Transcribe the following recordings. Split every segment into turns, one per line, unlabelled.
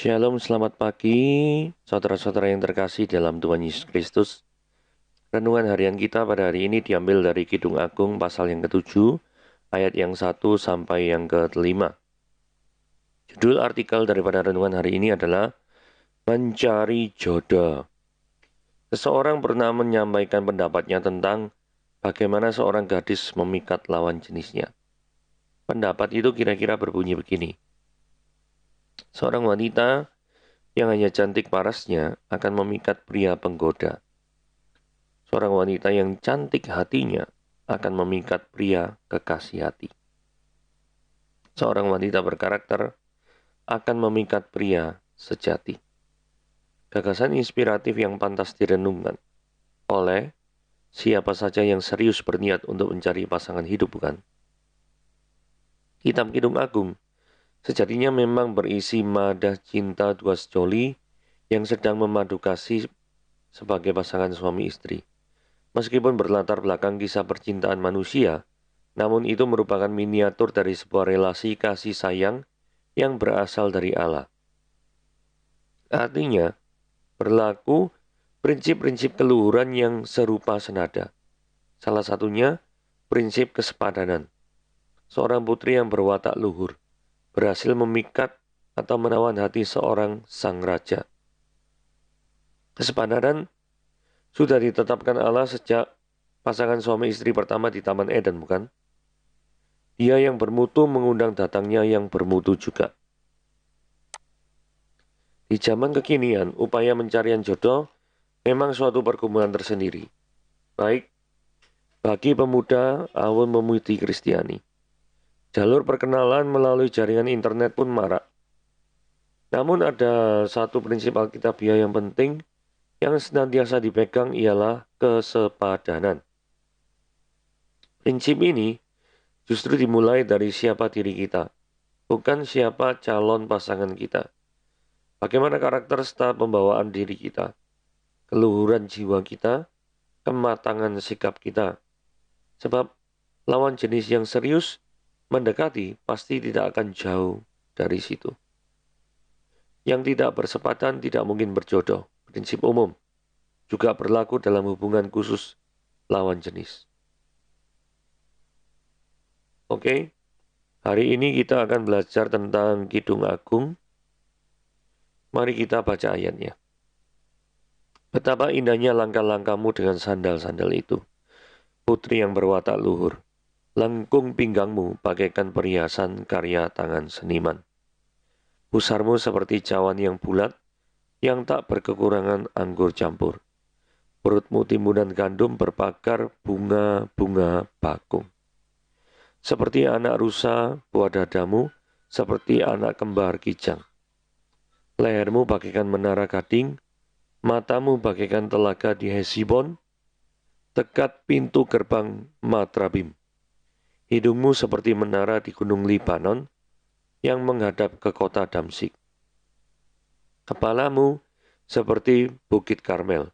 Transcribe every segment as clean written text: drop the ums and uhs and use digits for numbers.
Shalom, selamat pagi, saudara-saudara yang terkasih dalam Tuhan Yesus Kristus. Renungan harian kita pada hari ini diambil dari Kidung Agung pasal yang ke-7, ayat yang 1 sampai yang ke-5. Judul artikel daripada renungan hari ini adalah Mencari Jodoh. Seseorang pernah menyampaikan pendapatnya tentang bagaimana seorang gadis memikat lawan jenisnya. Pendapat itu kira-kira berbunyi begini. Seorang wanita yang hanya cantik parasnya akan memikat pria penggoda. Seorang wanita yang cantik hatinya akan memikat pria kekasih hati. Seorang wanita berkarakter akan memikat pria sejati. Gagasan inspiratif yang pantas direnungkan oleh siapa saja yang serius berniat untuk mencari pasangan hidup, bukan? Kitab Kidung Agung sejatinya memang berisi madah cinta dua sejoli yang sedang memadu kasih sebagai pasangan suami istri. Meskipun berlatar belakang kisah percintaan manusia, namun itu merupakan miniatur dari sebuah relasi kasih sayang yang berasal dari Allah. Artinya, berlaku prinsip-prinsip keluhuran yang serupa senada. Salah satunya, prinsip kesepadanan. Seorang putri yang berwatak luhur, berhasil memikat atau menawan hati seorang sang raja. Kesepadanan sudah ditetapkan Allah sejak pasangan suami istri pertama di Taman Eden, bukan? Dia yang bermutu mengundang datangnya yang bermutu juga. Di zaman kekinian, upaya pencarian jodoh memang suatu pergumulan tersendiri. Baik bagi pemuda awam pemudi Kristiani. Jalur perkenalan melalui jaringan internet pun marak. Namun ada satu prinsip Alkitabiah yang penting yang senantiasa dipegang ialah kesepadanan. Prinsip ini justru dimulai dari siapa diri kita, bukan siapa calon pasangan kita. Bagaimana karakter serta pembawaan diri kita, keluhuran jiwa kita, kematangan sikap kita. Sebab lawan jenis yang serius mendekati pasti tidak akan jauh dari situ. Yang tidak bersepadan tidak mungkin berjodoh. Prinsip umum juga berlaku dalam hubungan khusus lawan jenis. Oke, hari ini kita akan belajar tentang Kidung Agung. Mari kita baca ayatnya. Betapa indahnya langkah-langkahmu dengan sandal-sandal itu, putri yang berwatak luhur. Lengkung pinggangmu bagaikan perhiasan karya tangan seniman. Pusarmu seperti cawan yang bulat, yang tak berkekurangan anggur campur. Perutmu timbunan gandum berpagar bunga-bunga bakung. Seperti anak rusa, buah dadamu, seperti anak kembar kijang. Lehermu bagaikan menara gading, matamu bagaikan telaga di Hesibon, dekat pintu gerbang Matrabim. Hidungmu seperti menara di gunung Libanon yang menghadap ke kota Damsik. Kepalamu seperti bukit Karmel.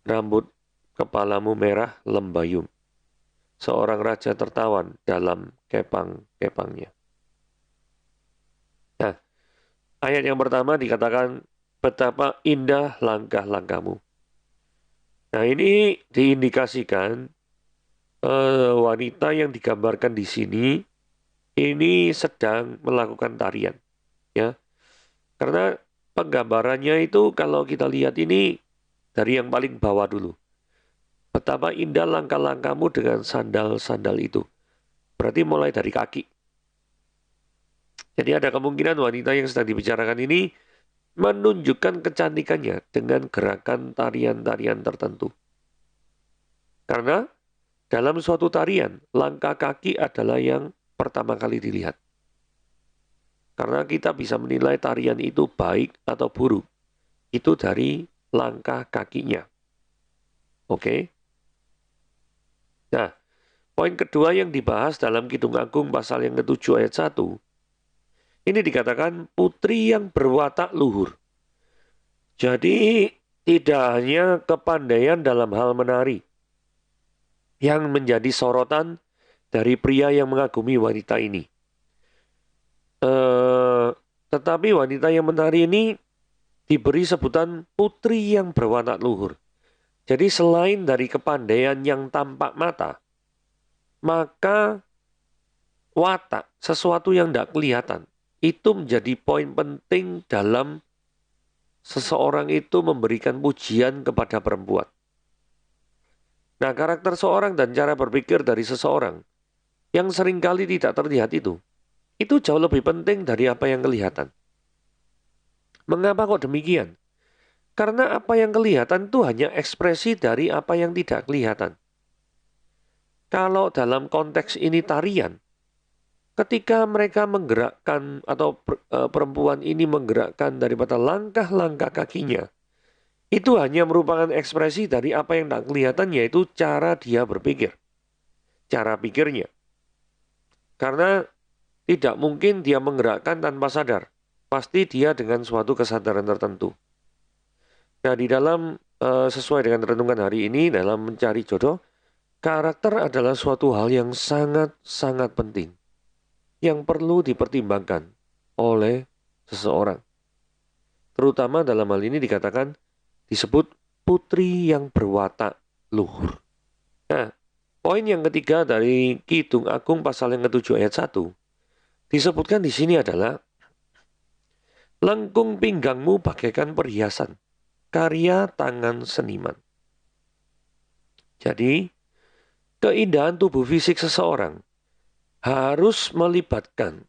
Rambut kepalamu merah lembayung. Seorang raja tertawan dalam kepang-kepangnya. Nah, ayat yang pertama dikatakan betapa indah langkah-langkahmu. Nah, ini diindikasikan wanita yang digambarkan di sini ini sedang melakukan tarian, ya. Karena penggambarannya itu kalau kita lihat ini dari yang paling bawah dulu. Betapa indah langkah-langkahmu dengan sandal-sandal itu. Berarti mulai dari kaki. Jadi ada kemungkinan wanita yang sedang dibicarakan ini menunjukkan kecantikannya dengan gerakan tarian-tarian tertentu. Karena dalam suatu tarian, langkah kaki adalah yang pertama kali dilihat. Karena kita bisa menilai tarian itu baik atau buruk. Itu dari langkah kakinya. Oke? Nah, poin kedua yang dibahas dalam Kidung Agung pasal yang ke-7 ayat 1. Ini dikatakan putri yang berwatak luhur. Jadi tidak hanya kepandaian dalam hal menari yang menjadi sorotan dari pria yang mengagumi wanita ini. Tetapi wanita yang menari ini diberi sebutan putri yang berwatak luhur. Jadi selain dari kepandaian yang tampak mata, maka watak, sesuatu yang tidak kelihatan, itu menjadi poin penting dalam seseorang itu memberikan pujian kepada perempuan. Nah, karakter seorang dan cara berpikir dari seseorang yang seringkali tidak terlihat itu jauh lebih penting dari apa yang kelihatan. Mengapa kok demikian? Karena apa yang kelihatan itu hanya ekspresi dari apa yang tidak kelihatan. Kalau dalam konteks ini tarian, ketika mereka menggerakkan atau perempuan ini menggerakkan daripada langkah-langkah kakinya, itu hanya merupakan ekspresi dari apa yang tak kelihatan, yaitu cara dia berpikir, cara pikirnya. Karena tidak mungkin dia menggerakkan tanpa sadar. Pasti dia dengan suatu kesadaran tertentu. Nah, di dalam sesuai dengan renungan hari ini, dalam mencari jodoh, karakter adalah suatu hal yang sangat-sangat penting, yang perlu dipertimbangkan oleh seseorang. Terutama dalam hal ini dikatakan, disebut putri yang berwatak luhur. Nah, poin yang ketiga dari Kidung Agung pasal yang ke-7 ayat 1, disebutkan di sini adalah, lengkung pinggangmu bagaikan perhiasan, karya tangan seniman. Jadi, keindahan tubuh fisik seseorang harus melibatkan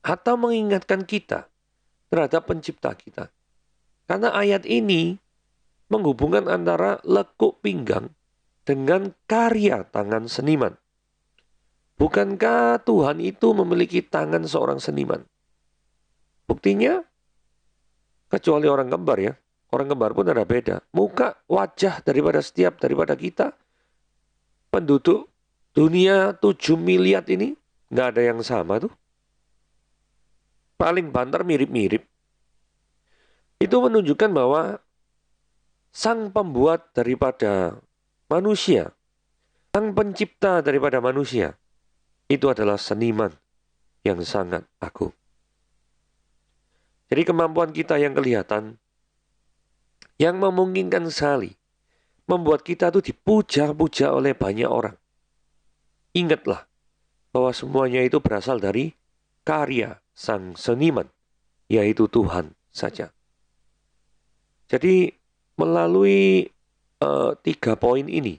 atau mengingatkan kita terhadap pencipta kita. Karena ayat ini menghubungkan antara lekuk pinggang dengan karya tangan seniman. Bukankah Tuhan itu memiliki tangan seorang seniman? Buktinya, kecuali orang kembar ya. Orang kembar pun ada beda. Muka, wajah daripada kita, penduduk dunia 7 miliar ini, nggak ada yang sama tuh. Paling banter mirip-mirip. Itu menunjukkan bahwa sang pembuat daripada manusia, sang pencipta daripada manusia, itu adalah seniman yang sangat agung. Jadi kemampuan kita yang kelihatan, yang memungkinkan sekali, membuat kita tuh dipuja-puja oleh banyak orang. Ingatlah bahwa semuanya itu berasal dari karya sang seniman, yaitu Tuhan saja. Jadi melalui 3 poin ini,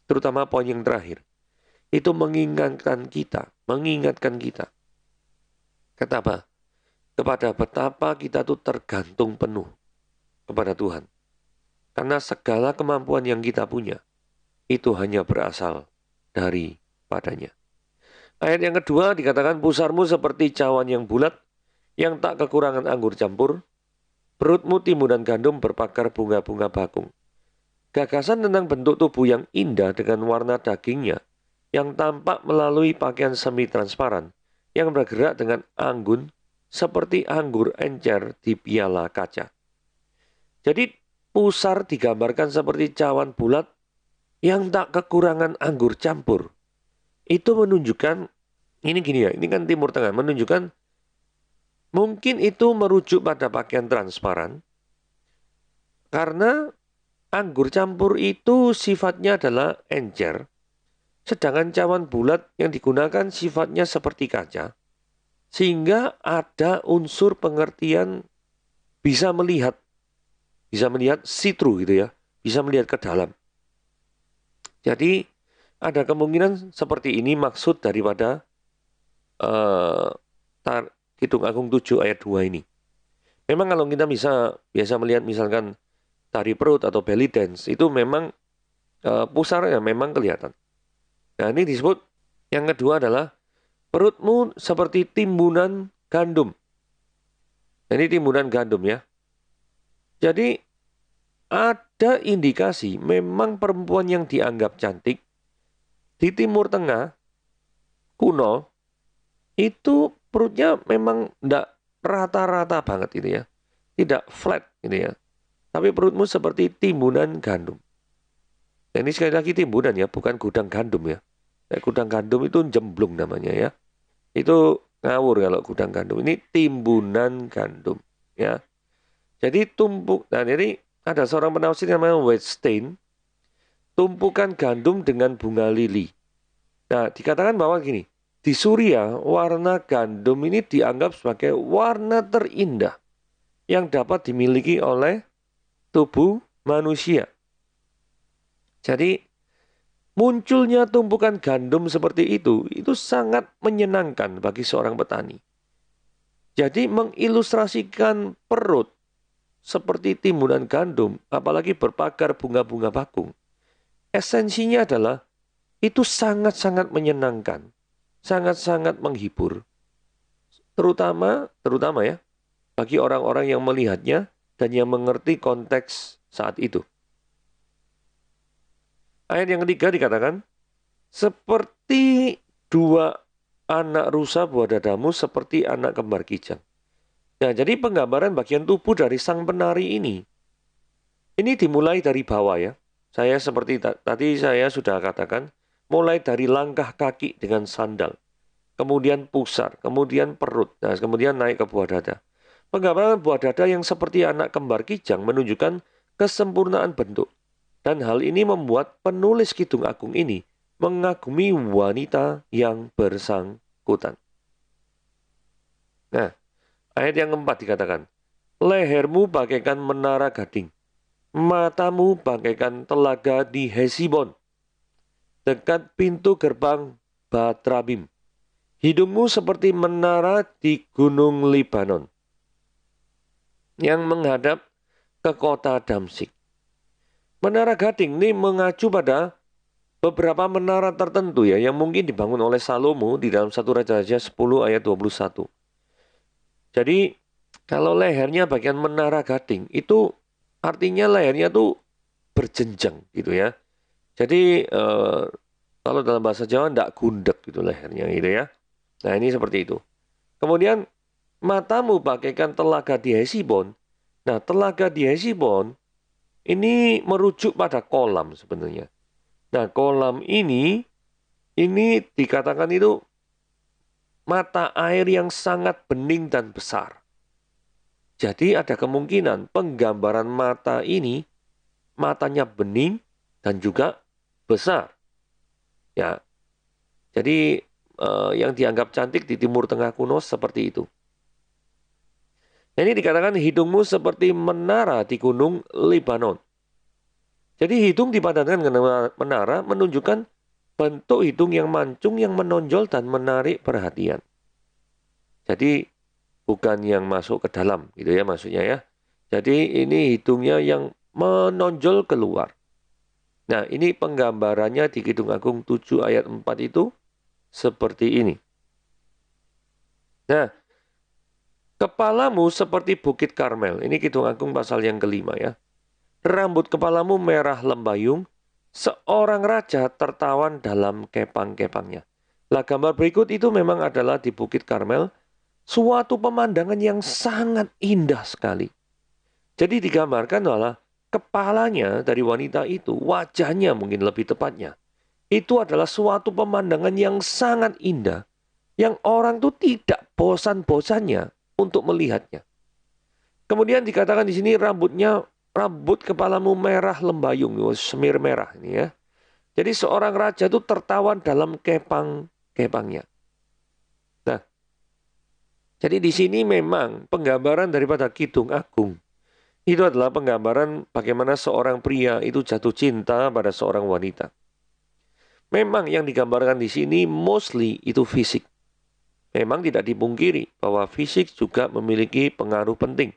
terutama poin yang terakhir, itu mengingatkan kita. Kenapa? Kepada betapa kita tuh tergantung penuh kepada Tuhan. Karena segala kemampuan yang kita punya, itu hanya berasal daripadanya. Ayat yang kedua dikatakan, pusarmu seperti cawan yang bulat, yang tak kekurangan anggur campur, perutmu timbunan gandum berpakar bunga-bunga bakung. Gagasan tentang bentuk tubuh yang indah dengan warna dagingnya, yang tampak melalui pakaian semi-transparan, yang bergerak dengan anggun, seperti anggur encer di piala kaca. Jadi pusar digambarkan seperti cawan bulat yang tak kekurangan anggur campur. Itu menunjukkan, ini gini ya, ini kan Timur Tengah, menunjukkan mungkin itu merujuk pada pakaian transparan, karena anggur campur itu sifatnya adalah encer, sedangkan cawan bulat yang digunakan sifatnya seperti kaca, sehingga ada unsur pengertian bisa melihat see-through gitu ya, bisa melihat ke dalam. Jadi ada kemungkinan seperti ini maksud daripada Kidung Agung 7 ayat 2 ini. Memang kalau kita biasa melihat misalkan tari perut atau belly dance, itu memang pusarnya memang kelihatan. Nah, ini disebut, yang kedua adalah perutmu seperti timbunan gandum. Nah, ini timbunan gandum ya. Jadi ada indikasi memang perempuan yang dianggap cantik di Timur Tengah kuno itu perutnya memang tidak rata-rata banget gitu ya. Tidak flat gitu ya. Tapi perutmu seperti timbunan gandum. Nah, ini sekali lagi timbunan ya, bukan gudang gandum ya. Gudang gandum itu jemblung namanya ya. Itu Ngawur kalau gudang gandum. Ini timbunan gandum. Ya. Jadi nah ini ada seorang penafsir yang namanya Wettstein, tumpukan gandum dengan bunga lili. Nah, dikatakan bahwa gini, di Suria warna gandum ini dianggap sebagai warna terindah yang dapat dimiliki oleh tubuh manusia. Jadi munculnya tumpukan gandum seperti itu sangat menyenangkan bagi seorang petani. Jadi mengilustrasikan perut seperti timbunan gandum, apalagi berpagar bunga-bunga bakung. Esensinya adalah itu sangat-sangat menyenangkan, sangat-sangat menghibur. Terutama ya, bagi orang-orang yang melihatnya dan yang mengerti konteks saat itu. Ayat yang ketiga dikatakan, seperti dua anak rusa buah dadamu seperti anak kembar kijang. Nah, jadi penggambaran bagian tubuh dari sang penari ini dimulai dari bawah ya. Saya seperti tadi saya sudah katakan, mulai dari langkah kaki dengan sandal, kemudian pusar, kemudian perut, nah kemudian naik ke buah dada. Penggambaran buah dada yang seperti anak kembar kijang menunjukkan kesempurnaan bentuk. Dan hal ini membuat penulis Kidung Agung ini mengagumi wanita yang bersangkutan. Nah, ayat yang keempat dikatakan, lehermu bagaikan menara gading, matamu bagaikan telaga di Hesibon, dekat pintu gerbang Batrabim. Hidungmu seperti menara di Gunung Libanon, yang menghadap ke kota Damsik. Menara gading ini mengacu pada beberapa menara tertentu ya yang mungkin dibangun oleh Salomo di dalam 1 Raja-Raja 10 ayat 21. Jadi kalau lehernya bagian menara gading itu artinya lehernya tuh berjenjang gitu ya. Jadi kalau dalam bahasa Jawa ndak gundek gitu lehernya gitu ya. Nah ini seperti itu. Kemudian matamu bagaikan telaga di Hesibon. Nah telaga di Hesibon ini merujuk pada kolam sebenarnya. Nah, kolam ini dikatakan itu mata air yang sangat bening dan besar. Jadi ada kemungkinan penggambaran mata ini matanya bening dan juga besar. Ya. Jadi yang dianggap cantik di Timur Tengah kuno seperti itu. Nah, ini dikatakan hidungmu seperti menara di gunung Libanon. Jadi hidung dipadankan dengan menara menunjukkan bentuk hidung yang mancung yang menonjol dan menarik perhatian. Jadi bukan yang masuk ke dalam gitu ya maksudnya ya. Jadi ini hidungnya yang menonjol keluar. Nah ini penggambarannya di Kidung Agung 7 ayat 4 itu seperti ini. Nah kepalamu seperti bukit Karmel. Ini Kidung Agung pasal yang kelima ya. Rambut kepalamu merah lembayung, seorang raja tertawan dalam kepang-kepangnya. Lah gambar berikut itu memang adalah di Bukit Karmel, suatu pemandangan yang sangat indah sekali. Jadi digambarkan adalah kepalanya dari wanita itu, wajahnya mungkin lebih tepatnya. Itu adalah suatu pemandangan yang sangat indah, yang orang tuh tidak bosan-bosannya untuk melihatnya. Kemudian dikatakan di sini rambut kepalamu merah lembayung, semir merah ini ya. Jadi seorang raja itu tertawan dalam kepang-kepangnya. Nah, jadi di sini memang penggambaran daripada Kidung Agung. Itu adalah penggambaran bagaimana seorang pria itu jatuh cinta pada seorang wanita. Memang yang digambarkan di sini mostly itu fisik. Memang tidak dipungkiri bahwa fisik juga memiliki pengaruh penting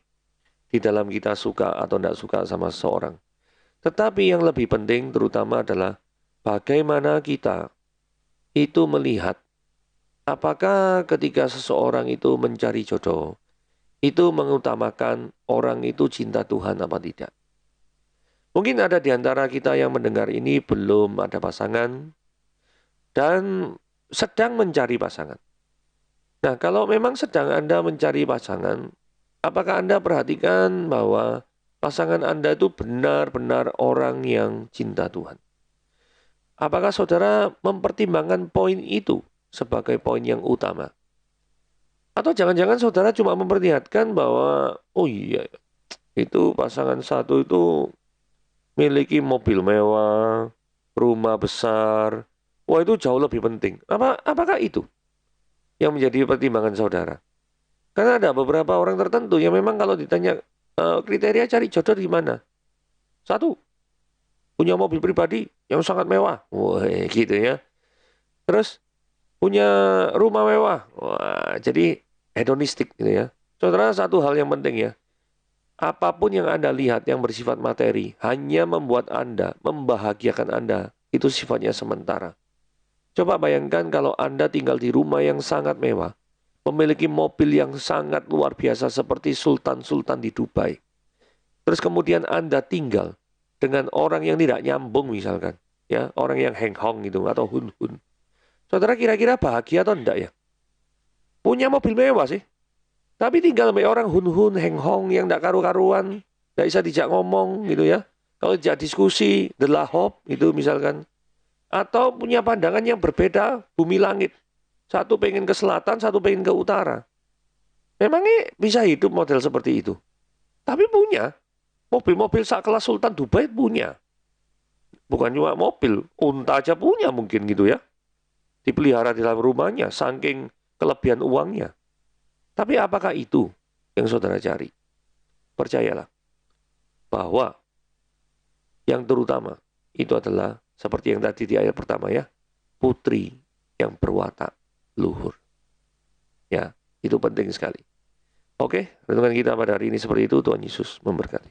di dalam kita suka atau tidak suka sama seseorang. Tetapi yang lebih penting terutama adalah bagaimana kita itu melihat apakah ketika seseorang itu mencari jodoh, itu mengutamakan orang itu cinta Tuhan apa tidak. Mungkin ada di antara kita yang mendengar ini belum ada pasangan dan sedang mencari pasangan. Nah, kalau memang sedang Anda mencari pasangan, apakah Anda perhatikan bahwa pasangan Anda itu benar-benar orang yang cinta Tuhan? Apakah saudara mempertimbangkan poin itu sebagai poin yang utama? Atau jangan-jangan saudara cuma memperlihatkan bahwa, oh iya, itu pasangan satu itu miliki mobil mewah, rumah besar. Wah, itu jauh lebih penting. Apakah itu yang menjadi pertimbangan saudara? Karena ada beberapa orang tertentu yang memang kalau ditanya kriteria cari jodoh di mana? Satu, punya mobil pribadi yang sangat mewah. Wah, gitu ya. Terus punya rumah mewah. Wah, jadi hedonistik gitu ya. Saudara, satu hal yang penting ya. Apapun yang Anda lihat yang bersifat materi hanya membuat Anda, membahagiakan Anda. Itu sifatnya sementara. Coba bayangkan kalau Anda tinggal di rumah yang sangat mewah. Memiliki mobil yang sangat luar biasa seperti sultan-sultan di Dubai. Terus kemudian Anda tinggal dengan orang yang tidak nyambung misalkan. Ya, orang yang heng-hong gitu atau hun-hun. Saudara kira-kira bahagia atau enggak ya? Punya mobil mewah sih. Tapi tinggal sama orang hun-hun, heng-hong yang enggak karu-karuan. Enggak bisa dijak ngomong gitu ya. Kalau dijak diskusi, delahop gitu misalkan. Atau punya pandangan yang berbeda bumi langit. Satu pengen ke selatan, satu pengen ke utara. Memangnya bisa hidup model seperti itu? Tapi punya. Mobil-mobil sekelas Sultan Dubai punya. Bukan cuma mobil, unta aja punya mungkin gitu ya. Dipelihara di dalam rumahnya, saking kelebihan uangnya. Tapi apakah itu yang saudara cari? Percayalah bahwa yang terutama itu adalah seperti yang tadi di ayat pertama ya, putri yang berwatak luhur. Ya, itu penting sekali. Oke, renungan kita pada hari ini seperti itu. Tuhan Yesus memberkati.